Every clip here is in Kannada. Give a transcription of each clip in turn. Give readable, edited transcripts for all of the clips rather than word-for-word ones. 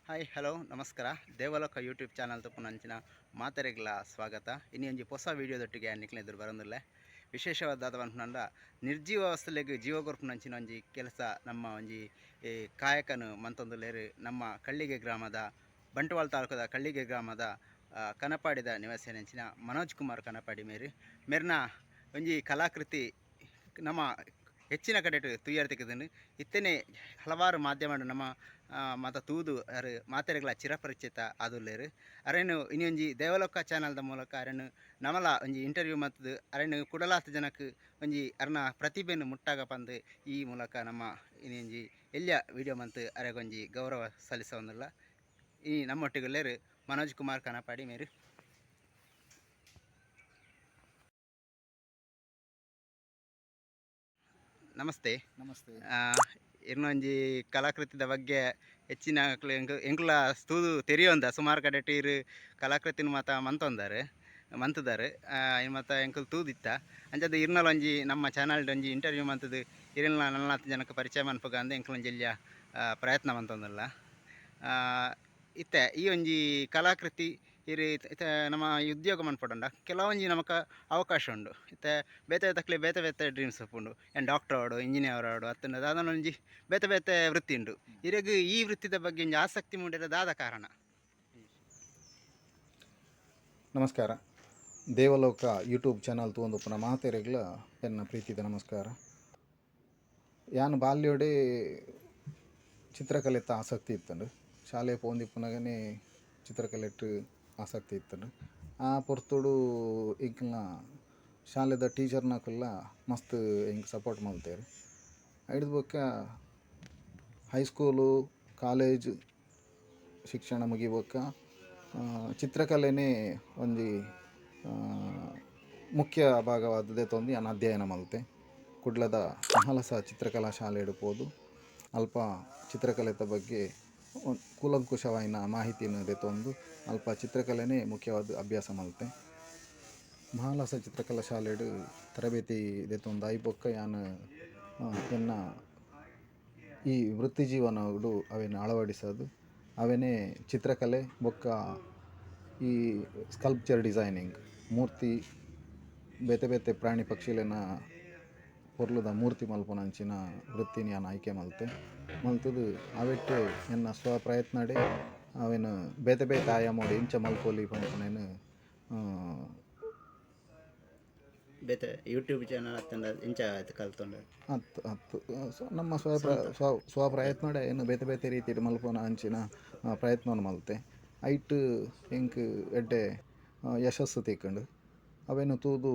ಹಾಯ್ ಹಲೋ ನಮಸ್ಕಾರ ದೇವಲೋಕ ಯೂಟ್ಯೂಬ್ ಚಾನಲ್ ತುಪ್ಪುನಂಚಿನ ಮಾತೆರೆಗ್ಲ ಸ್ವಾಗತ ಇನ್ನು ಒಂಜಿ ಹೊಸ ವೀಡಿಯೋದೊಟ್ಟಿಗೆ ನಿಕ್ಲೆ ಎದುರು ಬರೋದಿಲ್ಲ ವಿಶೇಷವಾದ ನಿರ್ಜೀವ ವಸ್ತುಲೆಗ್ ಜೀವ ಕೊರ್ಪುನಂಚಿನ ಒಂಜಿ ಕೆಲಸ ನಮ್ಮ ಒಂಜಿ ಕಾಯಕನು ಮಂತೊಂದುಲ್ಲೆರ್ ನಮ್ಮ ಕಳ್ಳಿಗೆ ಗ್ರಾಮದ ಬಂಟ್ವಾಳ ತಾಲೂಕದ ಕಳ್ಳಿಗೆ ಗ್ರಾಮದ ಕನಪಾಡಿದ ನಿವಾಸಿಯಂಚಿನ ಮನೋಜ್ ಕುಮಾರ್ ಕನಪಾಡಿ ಮೇರ್ನ ಒಂಜಿ ಕಲಾಕೃತಿ ನಮ್ಮ ಹೆಚ್ಚಿನ ಕಡೆ ತುಯ್ಯಾರ್ತಿಕ್ಕದನ್ನು ಇತ್ತನೇ ಹಲವಾರು ಮಾಧ್ಯಮ ನಮ್ಮ ಮತ ತೂದು ಅರು ಮಾತೆರೆಗಳ ಚಿರಪರಿಚಿತ ಆದುಲ್ಲೇರು ಅರೇನು ಇನ್ನೊಂಜಿ ದೇವಲೋಕ ಚಾನಲ್ದ ಮೂಲಕ ಅರೇನು ನಮಲ ಒಂಜಿ ಇಂಟರ್ವ್ಯೂ ಮತ್ತದು ಅರೇನು ಕುಡಲಾತ ಜನಕ್ಕೆ ಒಂಜಿ ಅರ್ನ ಪ್ರತಿಭೆಯನ್ನು ಮುಟ್ಟಾಗ ಬಂದು ಈ ಮೂಲಕ ನಮ್ಮ ಇನ್ನೊಂಜಿ ಎಲ್ಲಿಯ ವಿಡಿಯೋ ಮಂತ್ ಅರೆಗೊಂಜಿ ಗೌರವ ಸಲ್ಲಿಸೋದಿಲ್ಲ ಈ ನಮ್ಮೊಟ್ಟಿಗೆಲ್ಲೇರು ಮನೋಜ್ ಕುಮಾರ್ ಕನಪಾಡಿ ಮೇರು ನಮಸ್ತೆ. ನಮಸ್ತೆ. ಇನ್ನೊಂಜಿ ಕಲಾಕೃತಿದ ಬಗ್ಗೆ ಹೆಚ್ಚಿನ ಎಂಕ್ಲ ತೂದು ತೆರಿಯೊಂದ ಸುಮಾರು ಕಡೆ ಟೀರು ಕಲಾಕೃತಿನ ಮಂತದಾರು ಮತ್ತು ಎಂಕಲ್ ತೂದಿತ್ತ ಅಂಚದ ಇರ್ನಲ್ ಒಂಜಿ ನಮ್ಮ ಚಾನಲ್ಡ್ ಒಂಜಿ ಇಂಟರ್ವ್ಯೂ ಮಂತದು ಇರಿನ 40 ಜನಕ್ಕೆ ಪರಿಚಯ ಮನ್ಪಗ ಅಂದ ಎಂಕ್ಲೊಂಜಿ ಎಲ್ಲಿಯ ಪ್ರಯತ್ನ ಮಂತೊಂದುಲ್ಲ ಇತ್ತೆ ಈ ಒಂಜಿ ಕಲಾಕೃತಿ ಇರಿ ನಮ್ಮ ಉದ್ಯೋಗ ಮನ್ಪಡಂಡ ಕೆಲವೊಂಜಿ ನಮಕ ಅವಕಾಶ ಉಂಡು ಇತ್ತೆ ಬೇತೆ ತಕ್ಲೆ ಬೇತೆ ಬೇತೆ ಡ್ರೀಮ್ಸ್ ಉಪ್ಪುಂಡು ಏನು ಡಾಕ್ಟರ್ ಆಡು ಇಂಜಿನಿಯರ್ ಆಡು ಅತ್ತಂದು ದಾದನ ಒಂಜಿ ಬೇತೆ ಬೇತೆ ವೃತ್ತಿ ಉಂಡು ಇರೆಗ್ ಈ ವೃತ್ತಿದ ಬಗ್ಗೆ ಒಂಜಿ ಆಸಕ್ತಿ ಮೂಡಿರೋದಾದ ಕಾರಣ. ನಮಸ್ಕಾರ. ದೇವಲೋಕ ಯೂಟ್ಯೂಬ್ ಚಾನಲ್ ತೂಂದುಪ್ಪುನ ಮಾತೆರೆಗ್ಲ ಎನ್ನ ಪ್ರೀತಿದ ನಮಸ್ಕಾರ. ಯಾನ್ ಬಾಲ್ಯೋಡೆ ಚಿತ್ರಕಲೆತ್ತ ಆಸಕ್ತಿ ಇತ್ತಂಡು ಶಾಲೆ ಪೋಂದಿಪ್ಪುನಗನೆ ಚಿತ್ರಕಲೆಟ್ ಆಸಕ್ತಿ ಇತ್ತಂಡು ಆ ಪೊರ್ತುಡು ಇಂಕ್ಲ ಶಾಲೆದ ಟೀಚರ್ನಕುಲ್ಲ ಮಸ್ತ್ ಇಂಕ್ ಸಪೋರ್ಟ್ ಮಲ್ತೇರು. ಐದು ಬೊಕ್ಕ ಹೈಸ್ಕೂಲು ಕಾಲೇಜ್ ಶಿಕ್ಷಣ ಮುಗಿಬೊಕ್ಕ ಚಿತ್ರಕಲೆನೇ ಒಂಜಿ ಮುಖ್ಯ ಭಾಗವಾದದೇ ತೊಂದು ನಾನು ಅಧ್ಯಯನ ಮಲ್ತೆ. ಕುಡ್ಲದ ಮಹಲಸ ಚಿತ್ರಕಲಾ ಶಾಲೆ ಹಿಡ್ಬೋದು ಅಲ್ಪ ಚಿತ್ರಕಲೆದ ಬಗ್ಗೆ ಕೂಲಂಕುಷವಾಯಿನ ಮಾಹಿತಿಯನ್ನು ದೆತೊಂದು ಅಲ್ಪ ಚಿತ್ರಕಲೆನೇ ಮುಖ್ಯವಾದ ಅಭ್ಯಾಸ ಮಲ್ತೆ. ಮಹಾಲಸ ಚಿತ್ರಕಲಾ ಶಾಲೆಡು ತರಬೇತಿ ದೆತೊಂದು ಐಬೊಕ್ಕ ಯಾನು ಎನ್ನ ಈ ವೃತ್ತಿ ಜೀವನಡು ಅವೇನು ಅಳವಡಿಸೋದು ಅವನೇ ಚಿತ್ರಕಲೆ ಬೊಕ್ಕ ಈ ಸ್ಕಲ್ಪ್ಚರ್ ಡಿಸೈನಿಂಗ್ ಮೂರ್ತಿ ಬೇತೆ ಬೇತೆ ಪ್ರಾಣಿ ಪಕ್ಷಿಲೆನ ಪೊರ್ಲುದ ಮೂರ್ತಿ ಮಲ್ಪುನಂಚಿನ ವೃತ್ತಿನ ನಾನು ಆಯ್ಕೆ ಮಲ್ತದು ಅವೆಟ್ಟೆ ಎನ್ನ ಸ್ವಪ್ರಯತ್ನಡೆ ಅವೇನು ಬೇತೆ ಬೇತೆ ಆಯಾಮೋಡು ಇಂಚ ಮಲ್ಪೊಲಿ ಪಂಪನೇನು ಬೇತೆ ಯೂಟ್ಯೂಬ್ ಚಾನಲ್ ಅತ್ತಂದ ಇಂಚ ಕಲ್ತೊಂಡು ಹತ್ತು ನಮ್ಮ ಸ್ವಪ್ರಯತ್ನಡೆ ಏನು ಬೇತೆ ಬೇತೆ ರೀತಿಯ ಮಲ್ಪನ ಅಂಚಿನ ಪ್ರಯತ್ನವನ್ನು ಮಲ್ತೆ ಐಟ್ ಇಂಕ್ ಎಡ್ಡೆ ಯಶಸ್ಸು ತಿಕ್ಕಂಡು ಅವೇನು ತೂದು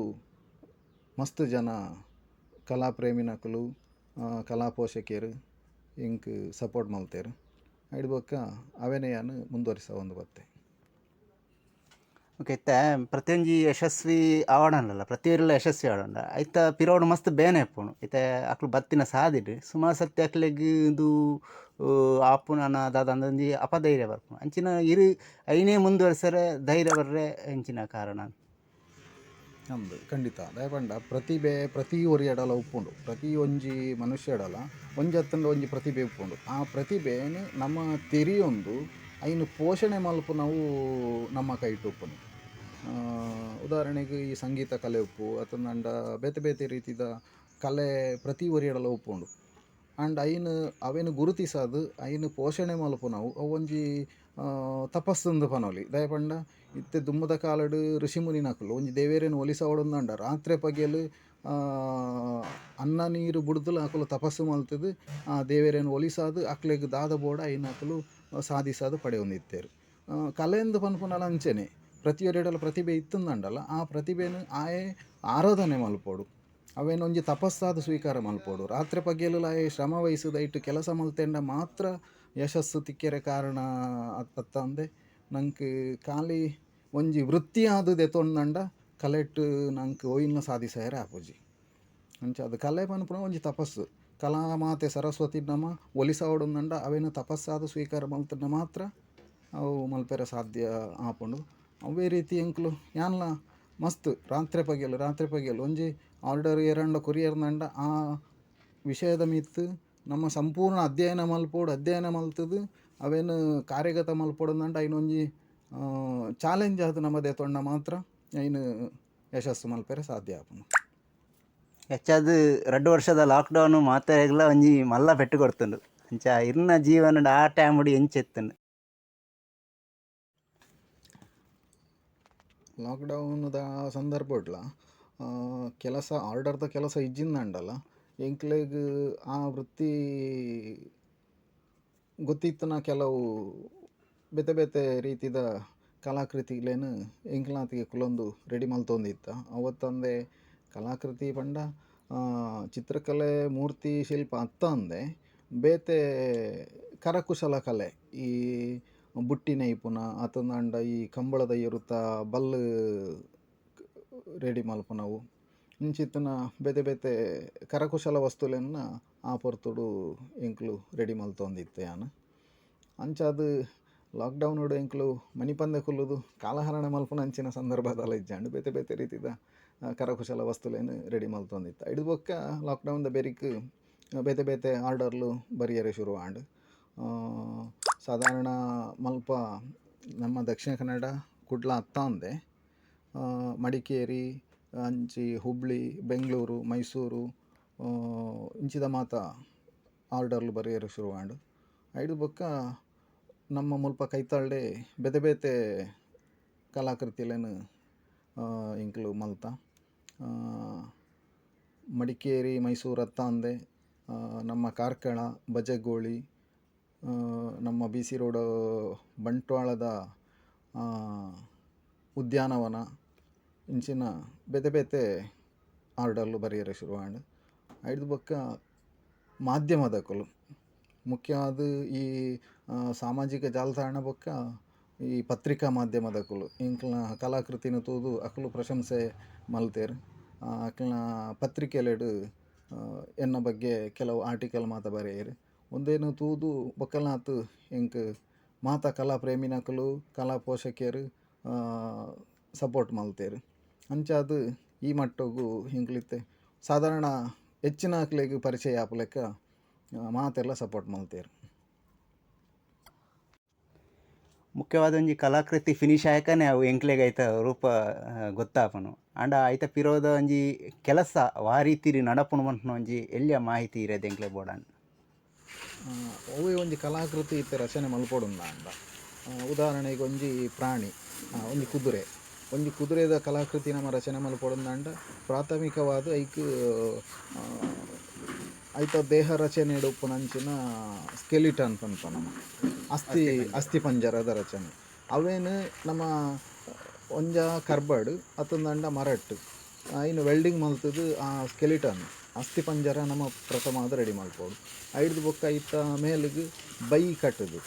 ಮಸ್ತ್ ಜನ ಕಲಾಪ್ರೇಮಿನಕುಲು ಕಲಾ ಪೋಷಕಿಯರು ಇಂಕ್ ಸಪೋರ್ಟ್ ಮಲ್ತೇರು. ಐದು ಬೊಕ್ಕ ಅವೇನೇ ಯಾನು ಮುಂದುವರಿಸ ಒಂದು ಬತ್ತೆ. ಓಕೆ ಇತ್ತೆ ಪ್ರತಿಯೊಂಜಿ ಯಶಸ್ವಿ ಆವಡಲ್ಲ ಪ್ರತಿಯೊಲ್ಲ ಯಶಸ್ವಿ ಆವಡ ಐತ ಪಿರೋಡು ಮಸ್ತ್ ಬೇನೆ ಇಪ್ಪುಂಡು ಇತ್ತೆ ಅಕ್ಲು ಬತ್ತಿನ ಸಾದಿಡು ಸುಮಾರು ಸತ್ಯ ಅಕ್ಲೆಗ್ ಇದು ಆಪುನ ದಾದಂದೊಂಜಿ ಅಪಧೈರ್ಯ ಬರ್ಪುಂಡು ಅಂಚಿನ ಇರು ಐನೇ ಮುಂದುವರಿಸರೆ ಧೈರ್ಯ ಬರ್ರೆ ಅಂಚಿನ ಕಾರಣ ನಮ್ಮದು ಖಂಡಿತ ದಯಪಂಡ ಪ್ರತಿಭೆ ಪ್ರತಿ ಒರಿಯಡಲ ಉಪ್ಪುಂಡು ಪ್ರತಿ ಒಂಜಿ ಮನುಷ್ಯಡಲ ಒಂಜತ್ತಂಡ ಒಂಜಿ ಪ್ರತಿಭೆ ಉಪ್ಪುಂಡು ಆ ಪ್ರತಿಭೆನು ನಮ್ಮ ತೆರಿಯೊಂದು ಐನು ಪೋಷಣೆ ಮಲ್ಪು ನಾವು ನಮ್ಮ ಕೈಟ್ ಉಪ್ಪುಂಡು. ಉದಾಹರಣೆಗೆ ಈ ಸಂಗೀತ ಕಲೆ ಉಪ್ಪು ಅತಂದಂಡ ಬೇತೆ ಬೇತೆ ರೀತಿದ ಕಲೆ ಪ್ರತಿ ಒರಿಯಡಲ ಉಪ್ಪುಂಡು ಆ್ಯಂಡ್ ಅವೇನು ಗುರುತಿಸೋದು ಐನು ಪೋಷಣೆ ಮಲ್ಪು ನಾವು ಒಂಜಿ ತಪಸ್ಸೊಂದು ಪನೊಲಿ ದಯಪಂಡ ಇತ್ತೆ ದುಮ್ಮದ ಕಾಲಡು ಋಷಿಮುನಿನಕುಲು ಒಂಜಿ ದೇವೇರೇನು ಒಲಿಸ ಓಡೊಂದಂಡ ರಾತ್ರಿ ಪಗೆಲು ಅನ್ನ ನೀರು ಬುಡ್ದುಲು ಅಕುಲು ತಪಸ್ಸು ಮಲ್ತದು ಆ ದೇವೇರೇನು ಒಲಿಸಾದು ಅಕ್ಲೆಗ್ ದಾದ ಬೋಡ ಐನಕುಲು ಸಾಧಿಸೋದು ಪಡೆಯೊಂದಿತ್ತೇರು. ಕಲೆಂದು ಪನ್ಪುನಲ ಅಂಚೆನೆ ಪ್ರತಿಯೊರೆಡಲ ಪ್ರತಿಭೆ ಇತ್ತಂದಂಡಲ್ಲ ಆ ಪ್ರತಿಭೆನು ಆಯೆ ಆರಾಧನೆ ಮಲ್ಪೋಡು ಅವೇನು ಒಂಜಿ ತಪಸ್ಸಾದ ಸ್ವೀಕಾರ ಮಲ್ಪೋಡು ರಾತ್ರಿ ಪಗೆಲು ಆಯೆ ಶ್ರಮ ವಹಿಸಿದ ಇಟ್ಟು ಕೆಲಸ ಮಲ್ತೆಂಡ ಮಾತ್ರ ಯಶಸ್ಸು ತಿಕ್ಕೆರೆ ಕಾರಣ ಅತ್ತಂದೆ ನಂಗೆ ಖಾಲಿ ಒಂಜಿ ವೃತ್ತಿ ಆದುದೆ ತೊಂದಂಡ ಕಲೆಟ್ ನಂಗೆ ಒಯ್ನ ಸಾಧಿಸಾಯರೆ ಆಪುಜಿ ಅಂಚ ಅದು ಕಲೆ ಪನ್ಪುನ ಒಂಜಿ ತಪಸ್ಸು ಕಲಾಮಾತೆ ಸರಸ್ವತಿ ನಮ್ಮ ಒಲಿಸ ಓಡೊಂದಂಡ ಅವೇನು ತಪಸ್ಸಾದ ಸ್ವೀಕಾರ ಮಲ್ತಂಡ ಮಾತ್ರ ಅವು ಮಲ್ಪೆರೆ ಸಾಧ್ಯ ಆಪುಂಡು. ಅವೇ ರೀತಿ ಎಂಕ್ಲು ಯಾನ್ಲ ಮಸ್ತ್ ರಾತ್ರಿ ಪಗೆಲು ಒಂಜಿ ಆರ್ಡರ್ ಎರಡ ಕೊರಿಯರ್ನಂಡ ಆ ವಿಷಯದ ಮಿತ್ತು ನಮ್ಮ ಸಂಪೂರ್ಣ ಅಧ್ಯಯನ ಮಲ್ತದು ಅವೇನು ಕಾರ್ಯಗತ ಮಲ್ಪೊಡೊಂದಂಡ ಐನೊಂಜಿ ಚಾಲೆಂಜ್ ಅದು ನಮ್ಮದೇ ತೊಂಡ ಮಾತ್ರ ಐನು ಯಶಸ್ಸು ಮಲ್ಪೆರೆ ಸಾಧ್ಯ ಆಪುಂಡು. ಹೆಚ್ಚಾದ 2 ವರ್ಷದ ಲಾಕ್ಡೌನ್ ಮಾತೆರೆಗ್ಲ ಒಂಜಿ ಮಲ್ಲ ಪೆಟ್ಟು ಕೊಡ್ತುಂಡು ಅಂಚ ಇರ್ನ ಜೀವನಡ್ ಆ ಟೈಮ್ ಎಂಚೆತ್ತುಂಡು. ಲಾಕ್ಡೌನ್ದ ಸಂದರ್ಭಡ್ಲ ಕೆಲಸ ಆರ್ಡರ್ದ ಕೆಲಸ ಇಜ್ಜಿಂದಂಡಲ್ಲ ಎಂಕ್ಲೆಗ್ ಆ ವೃತ್ತಿ ಗೊತ್ತಿತ್ತಿನ ಕೆಲವು ಬೇತೆ ಬೇತೆ ರೀತಿದ ಕಲಾಕೃತಿಗಳೇನು ಎಂಕ್ಲಾತಿಗೆ ಕುಲೊಂದು ರೆಡಿ ಮಲ್ತೊಂದಿತ್ತ. ಅವತ್ತಂದೆ ಕಲಾಕೃತಿ ಪಂಡ ಚಿತ್ರಕಲೆ ಮೂರ್ತಿ ಶಿಲ್ಪ ಅತ್ತ ಅಂದೆ ಬೇತೆ ಕರಕುಶಲ ಕಲೆ ಈ ಬುಟ್ಟಿ ನೈಪುನ ಅತಂದಂಡ ಈ ಕಂಬಳದ ಇರುತ್ತ ಬಲ್ಲು ರೆಡಿ ಮಲ್ಪುನವು ಇಂಚಿತ್ತಿನ ಬೇತೆ ಬೇತೆ ಕರಕುಶಲ ವಸ್ತುಲೆನ್ನ ಆ ಪೊರ್ತುಡು ಎಂಕ್ಲು ರೆಡಿ ಮಲ್ತೊಂದಿತ್ತೆ ಯಾನು. ಅಂಚಾದು ಲಾಕ್ಡೌನುಡು ಎಂಕ್ಲು ಮನಿ ಪಂದೆ ಕುಲ್ಲುದು ಕಾಲಹರಣ ಮಲ್ಪುನ ಅಂಚಿನ ಸಂದರ್ಭದಲ್ಲ ಇಜ್ಜಾಂಡು ಬೇತೆ ಬೇತೆ ರೀತಿದ ಕರಕುಶಲ ವಸ್ತುಲೇನು ರೆಡಿ ಮಲ್ತೊಂದಿತ್ತ. ಇಡು ಬೊಕ್ಕ ಲಾಕ್ಡೌನ್ದ ಬೆರಿಕ್ ಬೇತೆ ಬೇತೆ ಆರ್ಡರ್ಲು ಬರಿಯರೆ ಶುರು ಆಂಡು. ಸಾಧಾರಣ ಮಲ್ಪ ನಮ್ಮ ದಕ್ಷಿಣ ಕನ್ನಡ ಕುಡ್ಲ ಅತ್ತ ಅಂದೆ ಮಡಿಕೇರಿ ಅಂಚಿ ಹುಬ್ಳಿ ಬೆಂಗಳೂರು ಮೈಸೂರು ಇಂಚಿದ ಮಾತ ಆರ್ಡರ್ಲು ಬರೆಯರೆ ಶುರು ಆಂಡು. ಐದು ಬೊಕ್ಕ ನಮ್ಮ ಮುಲ್ಪ ಕೈತಾಳ್ಡೆ ಬೇತೆ ಬೇತೆ ಕಲಾಕೃತಿಲೇನು ಇಂಕ್ಲು ಮಲ್ತ ಮಡಿಕೇರಿ ಮೈಸೂರು ಅತ್ತ ಅಂದೆ ನಮ್ಮ ಕಾರ್ಕಳ ಬಜಗೋಳಿ ನಮ್ಮ ಬಿ ಸಿ ರೋಡ್ ಬಂಟ್ವಾಳದ ಉದ್ಯಾನವನ ಇಂಚಿನ ಬೇತೆ ಬೇತೆ ಆರ್ಡರ್ಲು ಬರೆಯರೆ ಶುರು ಆಂಡು. ಐದು ಬೊಕ್ಕ ಮಾಧ್ಯಮದ ಕುಲು ಮುಖ್ಯವಾದ ಈ ಸಾಮಾಜಿಕ ಜಾಲತಾಣ ಬೊಕ್ಕ ಈ ಪತ್ರಿಕಾ ಮಾಧ್ಯಮದ ಕುಲು ಇಂಕ್ಲ ಕಲಾಕೃತಿನ ತೂದು ಅಕುಲು ಪ್ರಶಂಸೆ ಮಲ್ತೇರು. ಅಕ್ಲ್ನ ಪತ್ರಿಕೆಲೆಡು ಎನ್ನ ಬಗ್ಗೆ ಕೆಲವು ಆರ್ಟಿಕಲ್ ಮಾತ ಬರೆಯರು ಒಂದೇನು ತೂದು ಬೊಕ್ಕಲ್ನಾತು ಎಂಕ್ ಮಾತ ಕಲಾ ಪ್ರೇಮಿನಕುಲು ಕಲಾ ಪೋಷಕಿಯರು ಸಪೋರ್ಟ್ ಮಲ್ತೇರು. ಅಂಚಾದು ಈ ಮಟ್ಟಗೂ ಹಿಂಕ್ಲಿತ್ತೆ ಸಾಧಾರಣ ಹೆಚ್ಚಿನ ಅಕ್ಲೆಗ್ ಪರಿಚಯ ಆಪುಲೆಕ್ಕ ಮಾತೆಲ್ಲ ಸಪೋರ್ಟ್ ಮಲ್ತೇರು. ಮುಖ್ಯವಾದ ಒಂಜಿ ಕಲಾಕೃತಿ ಫಿನಿಶ್ ಆಯಕನೆ ಅವು ಎಂಕ್ಲೆಗ್ ಐತ ರೂಪ ಗೊತ್ತಾಪುನು ಆಂಡ ಐತ ಪಿರೋದ ಒಂಜಿ ಕೆಲಸ ವಾ ರೀತಿರಿ ನಡಪುನು ಮಂತುನ ಒಂಜಿ ಎಲ್ಲಿಯ ಮಾಹಿತಿ ಇರೋದು ಎಂಕ್ಲೆ ಬೋಡಾನ್. ಅವೇ ಒಂಜಿ ಕಲಾಕೃತಿ ಇತ್ತೆ ರಚನೆ ಮಲ್ಪೊಡುಂದ ಅಂಡ ಉದಾಹರಣೆಗೆ ಒಂಜಿ ಪ್ರಾಣಿ ಒಂಜಿ ಕುದುರೆ ಒಂಜಿ ಕುದುರೆದ ಕಲಾಕೃತಿ ನಮ್ಮ ರಚನೆ ಮಲ್ಪೊಡುಂದಾಂಡ ಪ್ರಾಥಮಿಕವಾದ ಐತ ದೇಹ ರಚನೆ ಉಪ್ಪುನಂಚಿನ ಸ್ಕೆಲಿಟನ್ ಪನ್ಪ ನಮ್ಮ ಅಸ್ಥಿ ಪಂಜರದ ರಚನೆ ಅವೇನು ನಮ್ಮ ಒಂಜ ಕರ್ಬಡ್ ಅತ್ತೊಂದಂಡ ಮರಟ್ ಇನ್ನು ವೆಲ್ಡಿಂಗ್ ಮಲ್ತದು ಆ ಸ್ಕೆಲಿಟನ್ ಅಸ್ಥಿ ಪಂಜರ ನಮ್ಮ ಪ್ರಥಮದ ರೆಡಿ ಮಲ್ಪೋಡು. ಐದು ಬೊಕ್ಕ ಐತ ಮೇಲಿಗೆ ಬೈ ಕಟ್ಟದು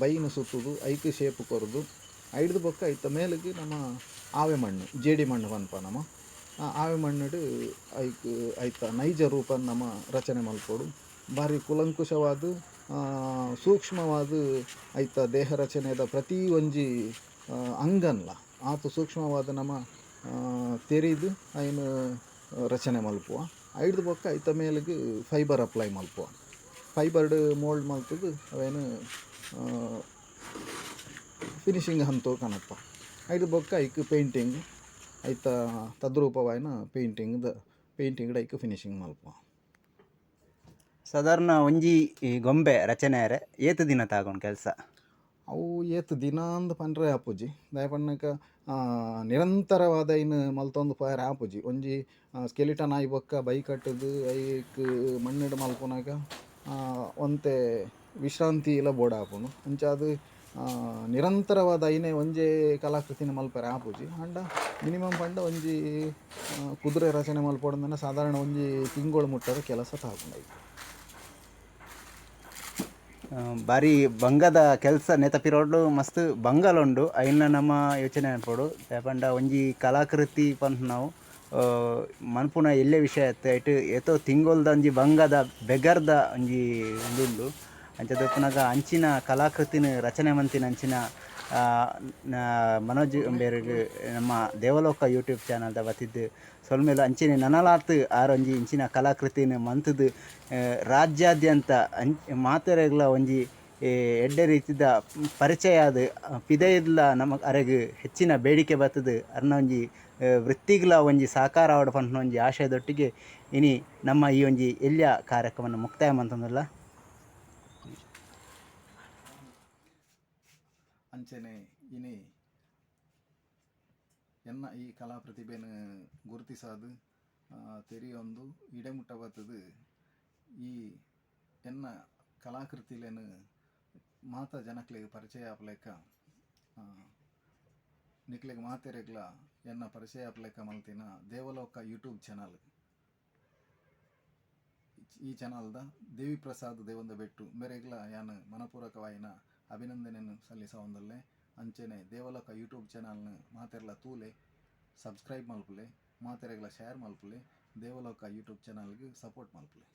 ಬೈನು ಸುತ್ತುದು ಐಕ್ ಶೇಪ್ ಕೊರದು ಐದು ಬೊಕ್ಕ ಐತ ಮೇಲಿಗೆ ನಮ್ಮ ಆವೆ ಮಣ್ಣು ಜೇಡಿ ಮಣ್ಣು ಪನ್ಪ ನಮ್ಮ ಆವೆ ಮಣ್ಣು ಐಕ್ ಐತ ನೈಜ ರೂಪ ನಮ್ಮ ರಚನೆ ಮಲ್ಪೋಡು. ಭಾರಿ ಕುಲಂಕುಷವಾದ ಸೂಕ್ಷ್ಮವಾದ ಐತ ದೇಹ ರಚನೆದ ಪ್ರತಿ ಒಂಜಿ ಅಂಗನ್ಲ ಆತು ಸೂಕ್ಷ್ಮವಾದ ನಮ್ಮ ತೆರಿದು ಐನು ರಚನೆ ಮಲ್ಪುವ. ಐದು ಬೊಕ್ಕ ಐತ ಮೇಲಿಗೆ ಫೈಬರ್ ಅಪ್ಲೈ ಮಲ್ಪುವ ಫೈಬರ್ಡ್ ಮೋಲ್ಡ್ ಮಲ್ತದು ಅವೇನು ಫಿನಿಶಿಂಗ್ ಹಂತು ಕಣಪ್ಪ. ಐದು ಬೊಕ್ಕ ಐಕ್ ಪೇಂಟಿಂಗ್ ಐತ ತದ್ರೂಪವಾಯಿನ ಪೇಂಟಿಂಗ್ದ ಐಕ್ ಫಿನಿಶಿಂಗ್ ಮಲ್ಪುವ. ಸಾಧಾರಣ ಒಂಜಿ ಈ ಗೊಂಬೆ ರಚನೆಯರೆ ಏತು ದಿನ ತಾಗೊಂಡು ಕೆಲಸ ಅವು ಏತು ದಿನ ಅಂದ್ ಪಂಡ್ರೆ ಆಪುಜಿ ದಾಯಪಣ್ಣಕ ನಿರಂತರವಾದ ಇನ್ನು ಮಲ್ತೊಂದು ಪಾಯರ್ ಆಪುಜಿ ಒಂಜಿ ಸ್ಕೆಲಿಟನ್ ಆಯಿ ಬೊಕ್ಕ ಬೈ ಕಟ್ಟದು ಐಕ್ ಮಣ್ಣಿಡು ಮಲ್ಪುನಾಗ ಒಂತೆ ವಿಶ್ರಾಂತಿ ಇಲ್ಲ ಬೋಡ ಆಪುನು ಅಂಚಾದು ನಿರಂತರವಾದ ಐನೆ ಒಂಜೇ ಕಲಾಕೃತಿನ ಮಲ್ಪರೆ ಆಪುಜಿ ಅಂಡ ಮಿನಿಮಮ್ ಪಂಡ ಒಂಜಿ ಕುದುರೆ ರಚನೆ ಮಲ್ಪೊಡಂದನ ಸಾಧಾರಣ ಒಂಜಿ ತಿಂಗಳು ಮುಟ್ಟದ ಕೆಲಸ ತಾಪುಂಡು. ಬಾರಿ ಬಂಗದ ಕೆಲಸ ನೆತಪಿರೋಡು ಮಸ್ತ್ ಬಂಗಲುಂಡು ಐನ ನಮ್ಮ ಯೋಚನೆ ಅನ್ಪೋಡು ಯಾಪಂಡ ಒಂಜಿ ಕಲಾಕೃತಿ ಪಂದ್ ನಾವು ಮನ್ಪುನ ಎಲ್ಲೆ ವಿಷಯ ಐಟ್ ಏತೋ ತಿಂಗೊಲ್ದ ಒಂಜಿ ಬಂಗದ ಬೆಗರ್ದ ಒಂಜಿ ಉಂದುಂಡು ಅಂಚದಪ್ಪನಾಗ ಅಂಚಿನ ಕಲಾಕೃತಿನ ರಚನೆ ಮಂತಿನ ಅಂಚಿನ ಮನೋಜ್ ಬೇರೆಗ್ ನಮ್ಮ ದೇವಲೋಕ ಯೂಟ್ಯೂಬ್ ಚಾನಲ್ದ ಬತ್ತಿದ್ದು ಸೊಲ್ಮೇಲೆ ಅಂಚಿನ ನನಲಾತ್ ಆರೊಂಜಿ ಇಂಚಿನ ಕಲಾಕೃತಿನ ಮಂತದ್ದು ರಾಜ್ಯಾದ್ಯಂತ ಮಾತೆರೆಗ್ಲ ಒಂಜಿ ಎಡ್ಡೆ ರೀತಿದ ಪರಿಚಯ ಅದು ಪಿದೆಯಿಲ್ಲ ನಮಗೆ ಅರೆಗ್ ಹೆಚ್ಚಿನ ಬೇಡಿಕೆ ಬರ್ತದೆ ಅರ್ನ ಒಂಜಿ ವೃತ್ತಿಗ್ಲ ಒಂಜಿ ಸಾಕಾರ ಆವಡ ಪಂಪಿನ ಒಂಜಿ ಆಶಯದೊಟ್ಟಿಗೆ ಇನಿ ನಮ್ಮ ಈ ಒಂಜಿ ಎಲ್ಯ ಕಾರ್ಯಕ್ರಮವನ್ನು ಮುಕ್ತಾಯ ಮಂತಂದಲ್ಲ. ಅಂಚನೆ ಇನಿ ಎನ್ನ ಈ ಕಲಾ ಪ್ರತಿಭೆನ ಗುರುತಿಸಾದು ತೆರಿಯೊಂದು ಇಡೆಮುಟ್ಟ ಬರ್ತದು ಈ ಎನ್ನ ಕಲಾಕೃತಿಲೇನು ಮಾತ ಜನಕ್ಲೆಗ್ ಪರಿಚಯ ಆಪ್ಲೆಕ್ಕ ನಿಕ್ಲೆಗ್ ಮಾತೆರೆಗ್ಲ ಎನ್ನ ಪರಿಚಯ ಆಪ್ಲೆಕ್ಕ ಮಲ್ತಿನ ದೇವಲೋಕ ಯೂಟ್ಯೂಬ್ ಚಾನಲ್. ಈ ಚಾನಲ್ದ ದೇವಿ ಪ್ರಸಾದ್ ದೇವಂದ ಬೆಟ್ಟು ಮೇರೆಗ್ಲ ಯಾನು ಮನಪೂರ್ವಕವಾಯಿನ ಅಭಿನಂದನೆಯನ್ನು ಸಲ್ಲಿಸೊಂದುಲ್ಲೆ. ಅಂಚೆನೆ ದೇವಲೋಕ ಯೂಟ್ಯೂಬ್ ಚಾನಲ್ನ ಮಾತೆರ್ಲ ತೂಲೆ ಸಬ್ಸ್ಕ್ರೈಬ್ ಮಲ್ಪುಲೆ, ಮಾತೆರೆಗ್ಲ ಶೇರ್ ಮಲ್ಪುಲೆ, ದೇವಲೋಕ ಯೂಟ್ಯೂಬ್ ಚಾನಲ್ಗೆ ಸಪೋರ್ಟ್ ಮಲ್ಪುಲೆ.